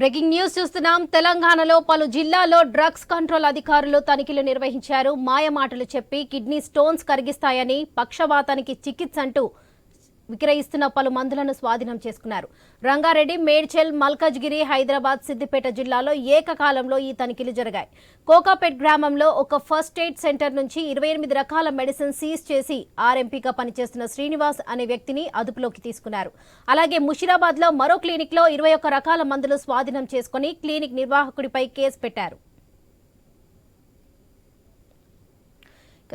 Breaking news చూస్తున్నాం. తెలంగాణలో పలు జిల్లాల్లో డ్రగ్స్ కంట్రోల్ అధికారులు తనిఖీలు నిర్వహించారు. మాయమాటలు చెప్పి కిడ్నీ స్టోన్స్ కరిగిస్తాయని, పక్షవాతానికి చికిత్స అంటూ విక్రయిస్తున్న పలు మందులను స్వాధీనం చేసుకున్నారు. రంగారెడ్డి, మేడ్చల్, మల్కజ్గిరి, హైదరాబాద్, సిద్దిపేట జిల్లాలో ఏకకాలంలో ఈ తనిఖీలు జరిగాయి. కోకాపేట్ గ్రామంలో ఒక ఫస్ట్ ఎయిడ్ సెంటర్ నుంచి 28 రకాల మెడిసిన్ సీజ్ చేసి ఆర్ఎంపీగా పనిచేస్తున్న శ్రీనివాస్ అనే వ్యక్తిని అదుపులోకి తీసుకున్నారు. అలాగే ముషిరాబాద్ లో మరో క్లినిక్ లో 21 రకాల మందులు స్వాధీనం చేసుకుని క్లినిక్ నిర్వాహకుడిపై కేసు పెట్టారు.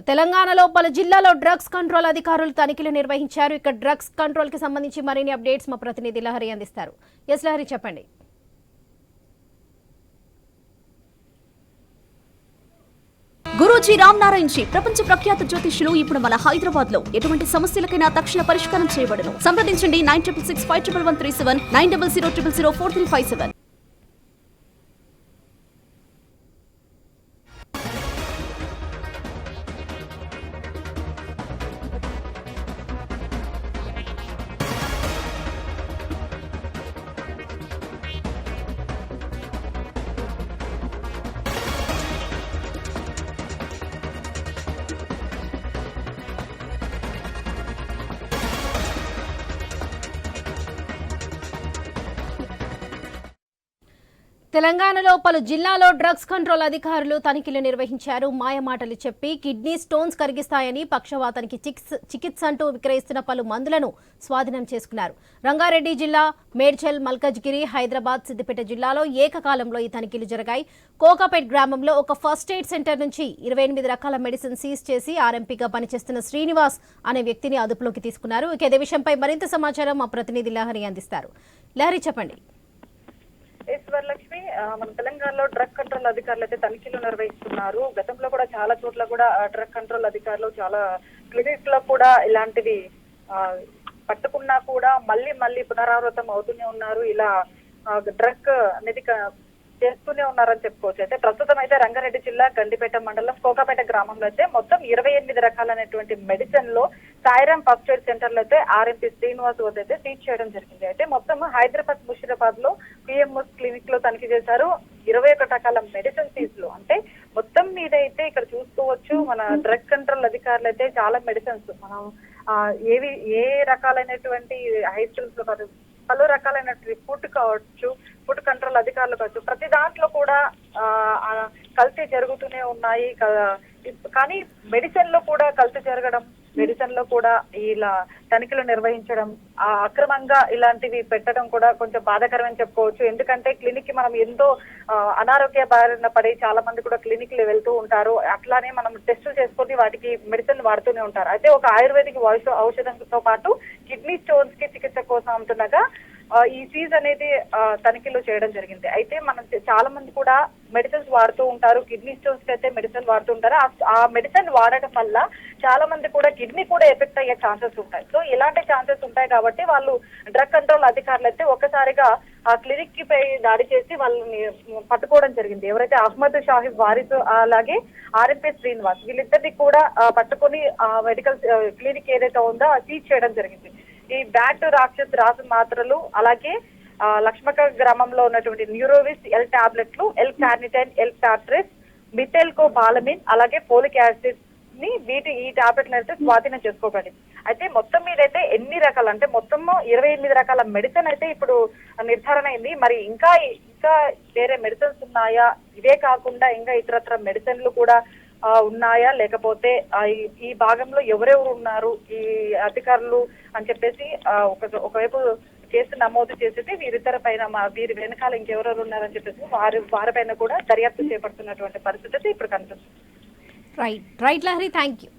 తెలంగాణలో పలు జిల్లాలో డ్రగ్స్ కంట్రోల్ అధికారులు తనిఖీలు నిర్వహించారు. ఇక డ్రగ్స్ కంట్రోల్ కి సంబంధించి మరిన్ని అప్డేట్స్ మా ప్రతినిధి లహరి అందిస్తారు. ఎస్ లహరి, చెప్పండి. గురూజీ రామ్ నారాయణ్ జీ ప్రపంచ ప్రఖ్యాత జ్యోతిష్యులు ఇప్పుడు మన హైదరాబాద్ లో ఎటువంటి సమస్యలకైనా తక్షణ పరిష్కారం చేయబడును. సంప్రదించండి 96651137 9000004357. తెలంగాణలో పలు జిల్లాలో డ్రగ్స్ కంట్రోల్ అధికారులు తనిఖీలు నిర్వహించారు. మాయమాటలు చెప్పి కిడ్నీ స్టోన్స్ కరిగిస్తాయని, పక్షవాతానికి చికిత్స అంటూ విక్రయిస్తున్న పలు మందులను స్వాధీనం చేసుకున్నారు. రంగారెడ్డి జిల్లా, మేడ్చల్, మల్కజ్గిరి, హైదరాబాద్, సిద్దిపేట జిల్లాలో ఏకకాలంలో ఈ తనిఖీలు జరిగాయి. కోకాపేట్ గ్రామంలో ఒక ఫస్ట్ ఎయిడ్ సెంటర్ నుంచి 28 రకాల మెడిసిన్ సీజ్ చేసి ఆర్ఎంపీగా పనిచేస్తున్న శ్రీనివాస్ అనే వ్యక్తిని అదుపులోకి తీసుకున్నారు. ఇక ఇదే విషయంపై మరింత సమాచారం మా ప్రతినిధి లహరి అందిస్తారు. లహరి, చెప్పండి. లక్ష్మి, మన తెలంగాణలో డ్రగ్ కంట్రోల్ అధికారులు అయితే తనిఖీలు నిర్వహిస్తున్నారు. గతంలో కూడా చాలా చోట్ల కూడా డ్రగ్ కంట్రోల్ అధికారులు చాలా క్లినిక్ లో కూడా ఇలాంటివి పట్టుకున్నా కూడా మళ్ళీ పునరావృతం అవుతూనే ఉన్నారు. ఇలా డ్రగ్ అనేది చేస్తూనే ఉన్నారని చెప్పుకోవచ్చు. అయితే ప్రస్తుతం అయితే రంగారెడ్డి జిల్లా గండిపేట మండలం కోకాపేట గ్రామంలో అయితే మొత్తం 28 రకాలైనటువంటి మెడిసిన్ లో సాయిరాం ఫస్ట్ ఎయిడ్ సెంటర్ లో అయితే ఆర్ఎంపీ శ్రీనివాస్ వద్ద అయితే సీజ్ చేయడం జరిగింది. అయితే మొత్తం హైదరాబాద్, ముషిరాబాద్ లో పిఎంఎస్ క్లినిక్ లో తనిఖీ చేశారు. 21 రకాల మెడిసిన్ సీజ్ లో అంటే మొత్తం మీద అయితే ఇక్కడ చూసుకోవచ్చు. మన డ్రగ్ కంట్రోల్ అధికారులు అయితే చాలా మెడిసిన్స్ మనం ఏ రకాలైనటువంటి హైస్టల్స్ లో పలు రకాలైనటువంటి ఫుడ్ కావచ్చు, ఫుడ్ కంట్రోల్ అధికారులు కావచ్చు, ప్రతి దాంట్లో కూడా కల్తీ జరుగుతూనే ఉన్నాయి. కానీ మెడిసిన్ లో కూడా కల్తీ జరగడం, మెడిసిన్ లో కూడా ఇలా తనిఖీలు నిర్వహించడం, అక్రమంగా ఇలాంటివి పెట్టడం కూడా కొంచెం బాధాకరమని చెప్పుకోవచ్చు. ఎందుకంటే క్లినిక్ కి మనం ఎంతో అనారోగ్య బారిన పడి చాలా మంది కూడా క్లినిక్ లో వెళ్తూ ఉంటారు. అట్లానే మనం టెస్టులు చేసుకొని వాటికి మెడిసిన్ వాడుతూనే ఉంటారు. అయితే ఒక ఆయుర్వేదిక్ ఔషధంతో పాటు కిడ్నీ స్టోన్స్ కి చికిత్స కోసం అంటుండగా ఈ సీజ్ అనేది తనిఖీలు చేయడం జరిగింది. అయితే మనం చాలా మంది కూడా మెడిసిన్స్ వాడుతూ ఉంటారు. కిడ్నీ స్టోన్స్ కి అయితే మెడిసిన్ వాడుతూ ఉంటారు. ఆ మెడిసిన్ వాడటం వల్ల చాలా మంది కూడా కిడ్నీ కూడా ఎఫెక్ట్ అయ్యే ఛాన్సెస్ ఉంటాయి. సో ఇలాంటి ఛాన్సెస్ ఉంటాయి కాబట్టి వాళ్ళు డ్రగ్ కంట్రోల్ అధికారులు అయితే ఒక్కసారిగా ఆ క్లినిక్ పై దాడి చేసి వాళ్ళని పట్టుకోవడం జరిగింది. ఎవరైతే అహ్మద్ షాహిబ్ వారిస్ అలాగే ఆర్ఎంపీ శ్రీనివాస్ వీళ్ళిద్దరిని కూడా పట్టుకొని మెడికల్ క్లినిక్ ఏదైతే ఉందో సీజ్ చేయడం జరిగింది. ఈ బ్యాట్ రాక్షస్ రాసు మాత్రలు, అలాగే లక్ష్మక గ్రామంలో ఉన్నటువంటి న్యూరోవిస్ ఎల్ టాబ్లెట్లు, ఎల్ కార్నిటైన్, ఎల్ టాట్రిస్, మిథైల్కో బాలమిన్, అలాగే ఫోలిక్ యాసిడ్ ని ఈ టాబ్లెట్లు అయితే స్వాధీనం చేసుకోబడింది. అయితే మొత్తం మీద అయితే ఎన్ని రకాలు అంటే మొత్తం 28 రకాల మెడిసిన్ అయితే ఇప్పుడు నిర్ధారణ అయింది. మరి ఇంకా వేరే మెడిసిన్స్ ఉన్నాయా, ఇవే కాకుండా ఇంకా ఇతరత్ర మెడిసిన్లు కూడా ఉన్నాయా, లేకపోతే ఈ భాగంలో ఎవరెవరు ఉన్నారు ఈ అధికారులు అని చెప్పేసి ఒకవైపు కేసు నమోదు చేసేది వీరిద్దరి పైన వీరి వెనకాల ఇంకెవరెవరు ఉన్నారని చెప్పేసి వారిపైన కూడా దర్యాప్తు చేపడుతున్నటువంటి పరిస్థితి ఇప్పుడు కనిపిస్తుంది. Right Lahari, thank you.